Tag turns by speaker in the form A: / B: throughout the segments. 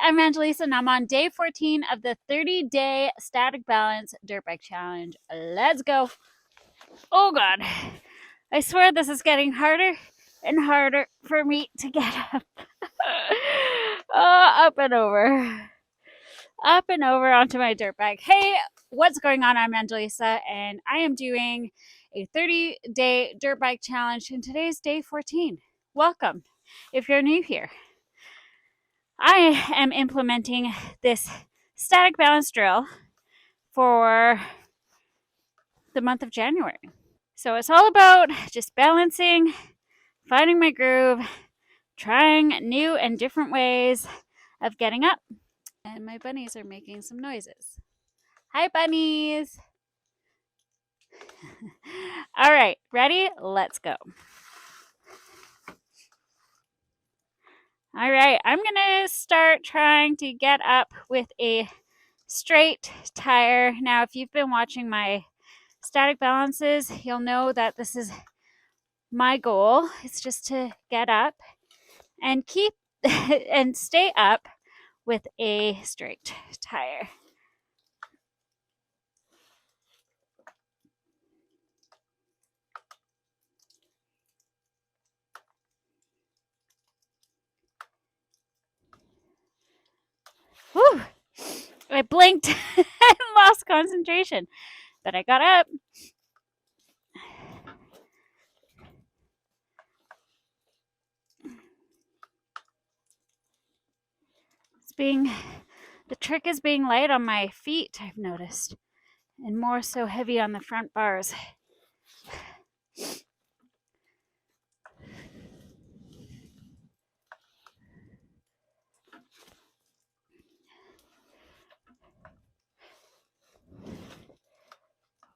A: I'm Angelisa and I'm on day 14 of the 30-day static balance dirt bike challenge. Let's go. Oh God, I swear this is getting harder and harder for me to get up. Up and over. Up and over onto my dirt bike. Hey, what's going on? I'm Angelisa and I am doing a 30-day dirt bike challenge and today's day 14. Welcome if you're new here. I am implementing this static balance drill for the month of January. So it's all about just balancing, finding my groove, trying new and different ways of getting up. And my bunnies are making some noises. Hi, bunnies. All right, ready? Let's go. All right, I'm going to start trying to get up with a straight tire. Now, if you've been watching my static balances, you'll know that this is my goal. It's just to get up and keep and stay up with a straight tire. Whew. I blinked and lost concentration, but I got up. The trick is being light on my feet, I've noticed, and more so heavy on the front bars.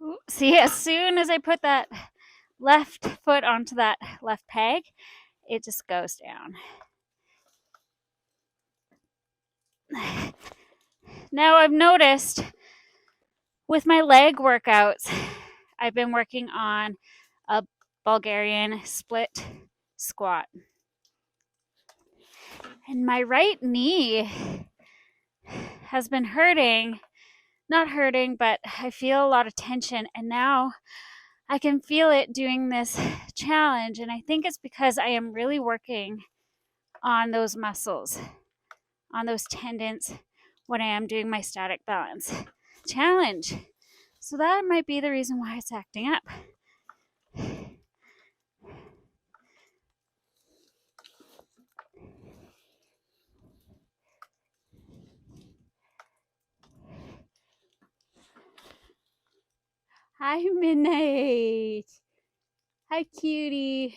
A: Ooh, see, as soon as I put that left foot onto that left peg, it just goes down. Now I've noticed with my leg workouts, I've been working on a Bulgarian split squat. And my right knee has been hurting. Not hurting, but I feel a lot of tension. And now I can feel it doing this challenge. And I think it's because I am really working on those muscles, on those tendons when I am doing my static balance challenge. So that might be the reason why it's acting up. Hi, Midnight. Hi, cutie.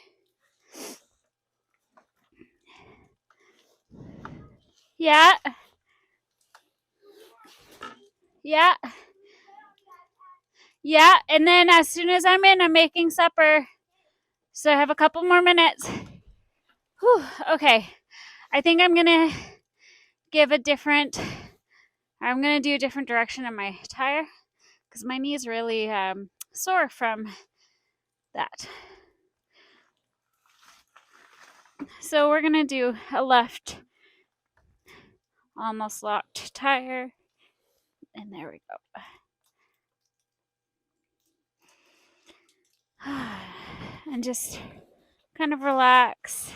A: Yeah. Yeah. Yeah. And then as soon as I'm in, I'm making supper. So I have a couple more minutes. Whew, okay. I think I'm going to do a different direction in my tire because my knee's really sore from that. So we're going to do a left almost locked tire. And there we go. And just kind of relax.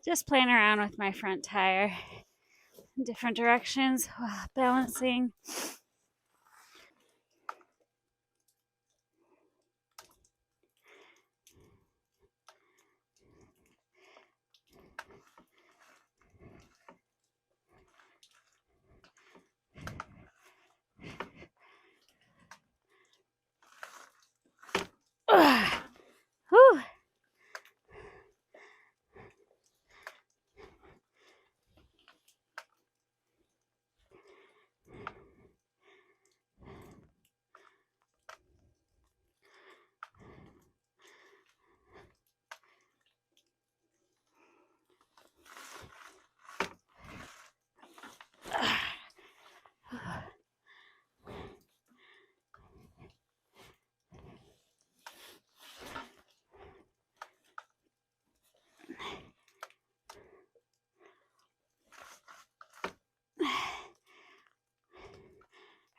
A: Just playing around with my front tire in different directions while balancing. Whew.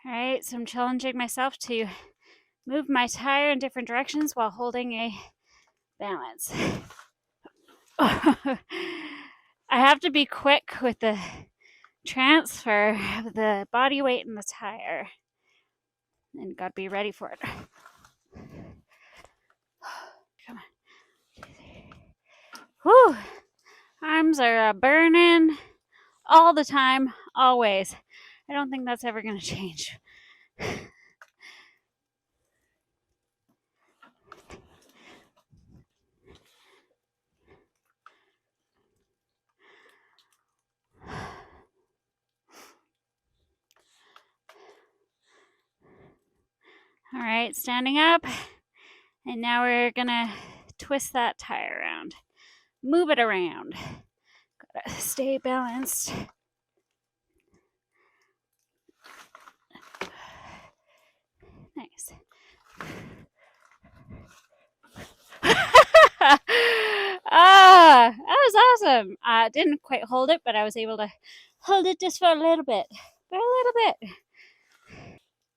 A: All right, so I'm challenging myself to move my tire in different directions while holding a balance. I have to be quick with the transfer of the body weight in the tire, and gotta be ready for it. Come on. Whew. Arms are burning all the time, always. I don't think that's ever going to change. All right, standing up. And now we're going to twist that tire around. Move it around. Gotta stay balanced. Nice. That was awesome. Didn't quite hold it, but I was able to hold it just for a little bit. For a little bit.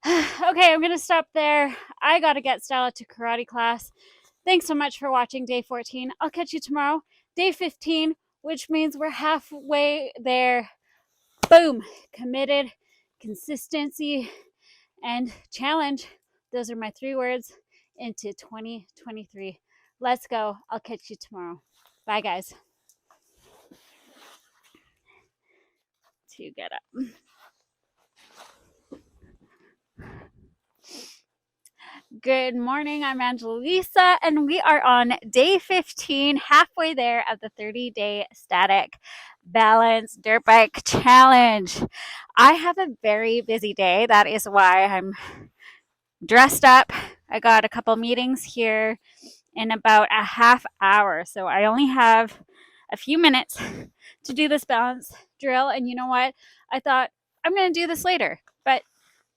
A: Okay, I'm going to stop there. I got to get Stella to karate class. Thanks so much for watching day 14. I'll catch you tomorrow, day 15, which means we're halfway there. Boom. Committed, consistency, and challenge. Those are my 3 words into 2023. Let's go. I'll catch you tomorrow. Bye, guys. To get up. Good morning. I'm Angelisa, and we are on day 15, halfway there of the 30-day static balance dirt bike challenge. I have a very busy day. That is why I'm dressed up. I got a couple meetings here in about a half hour, so I only have a few minutes to do this balance drill. And you know what? I thought I'm going to do this later, but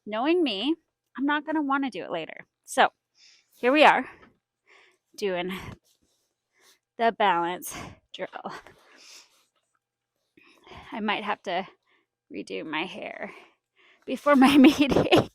A: knowing me, I'm not going to want to do it later. So here we are doing the balance drill. I might have to redo my hair before my meeting.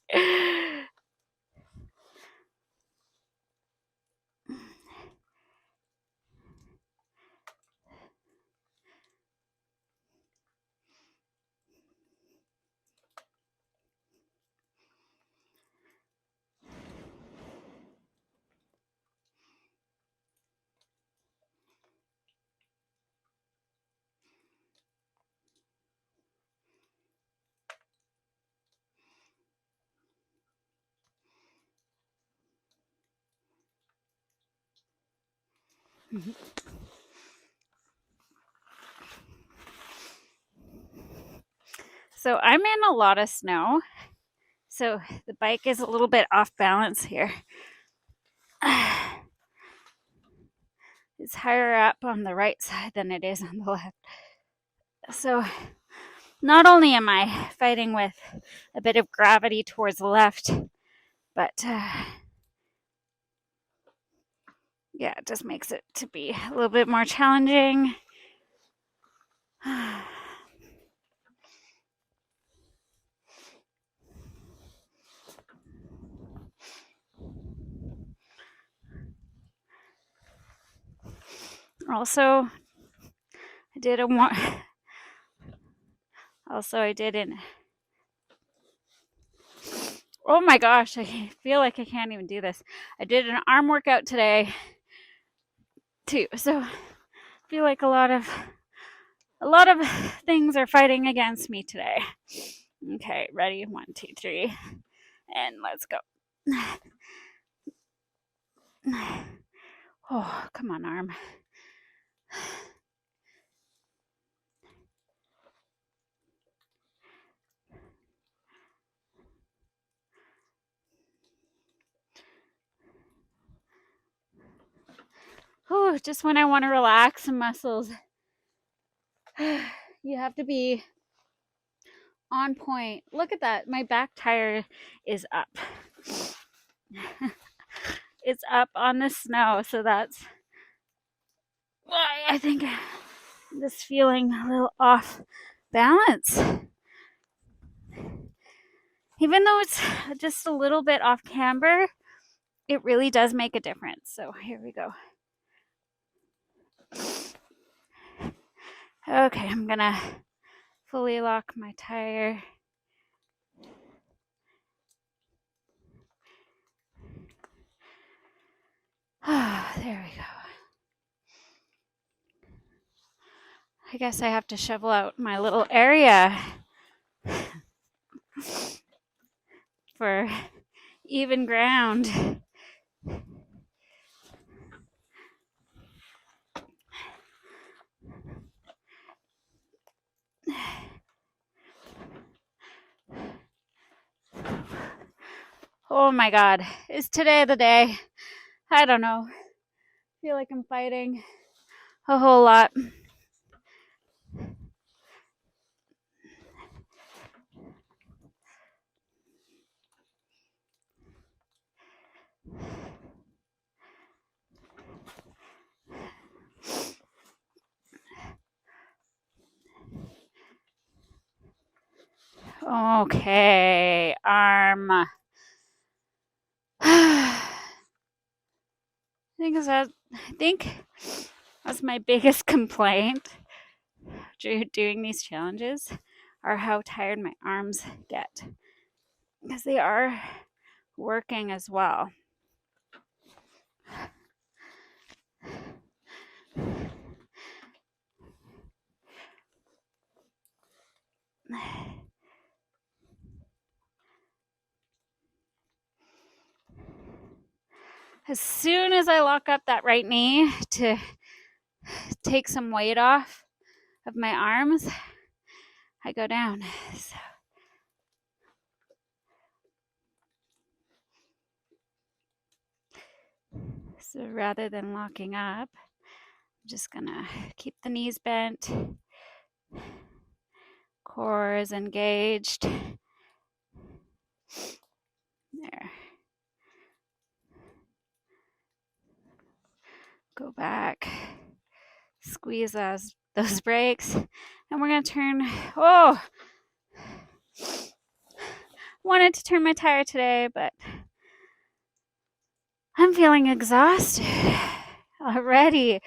A: So I'm in a lot of snow. So the bike is a little bit off balance here. It's higher up on the right side than it is on the left. So not only am I fighting with a bit of gravity towards the left, but yeah, it just makes it to be a little bit more challenging. Also, I did a more. Also, I did an. Oh my gosh, I feel like I can't even do this. I did an arm workout today too, so I feel like a lot of things are fighting against me today. Okay, ready? 1, 2, 3, and let's go. Oh, come on, arm. Oh, just when I want to relax some muscles, you have to be on point. Look at that. My back tire is up. It's up on the snow, so that's why I think I'm just feeling a little off balance. Even though it's just a little bit off camber, it really does make a difference. So here we go. Okay, I'm gonna fully lock my tire. There we go. I guess I have to shovel out my little area for even ground. Oh my God. Is today the day? I don't know. I feel like I'm fighting a whole lot. Okay, arm. I think that's my biggest complaint doing these challenges are how tired my arms get because they are working as well. As soon as I lock up that right knee to take some weight off of my arms, I go down. So rather than locking up, I'm just gonna keep the knees bent, core is engaged. There. Go back, squeeze those brakes, and we're gonna turn. Oh, wanted to turn my tire today, but I'm feeling exhausted already.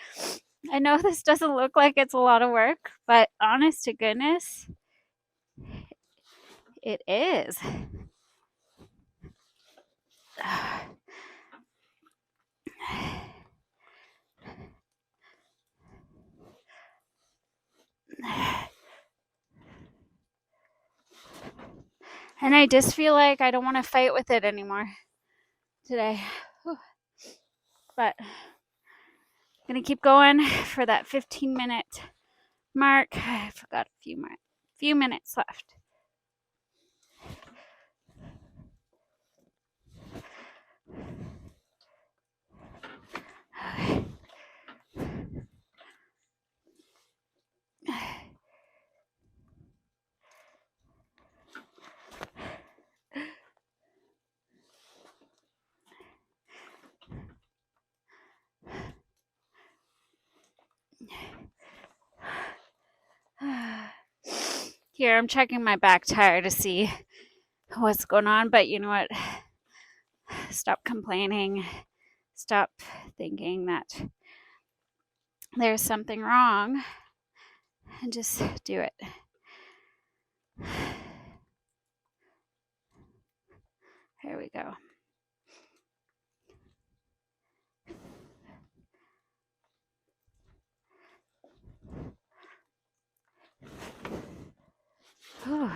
A: I know this doesn't look like it's a lot of work, but honest to goodness, it is. And I just feel like I don't want to fight with it anymore today. But I'm going to keep going for that 15-minute mark. I forgot a few minutes left. Okay. Here, I'm checking my back tire to see what's going on, but you know what? Stop complaining. Stop thinking that there's something wrong and just do it. Here we go. Whew.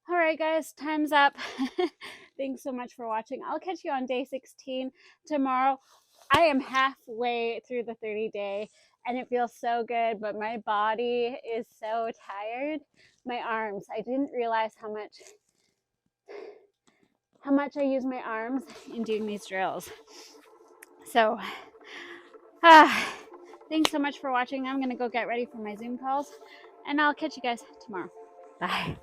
A: All right, guys, time's up. Thanks so much for watching. I'll catch you on day 16 tomorrow. I am halfway through the 30-day and it feels so good, but my body is so tired. My arms, I didn't realize how much I use my arms in doing these drills. So, thanks so much for watching. I'm going to go get ready for my Zoom calls and I'll catch you guys tomorrow. Bye.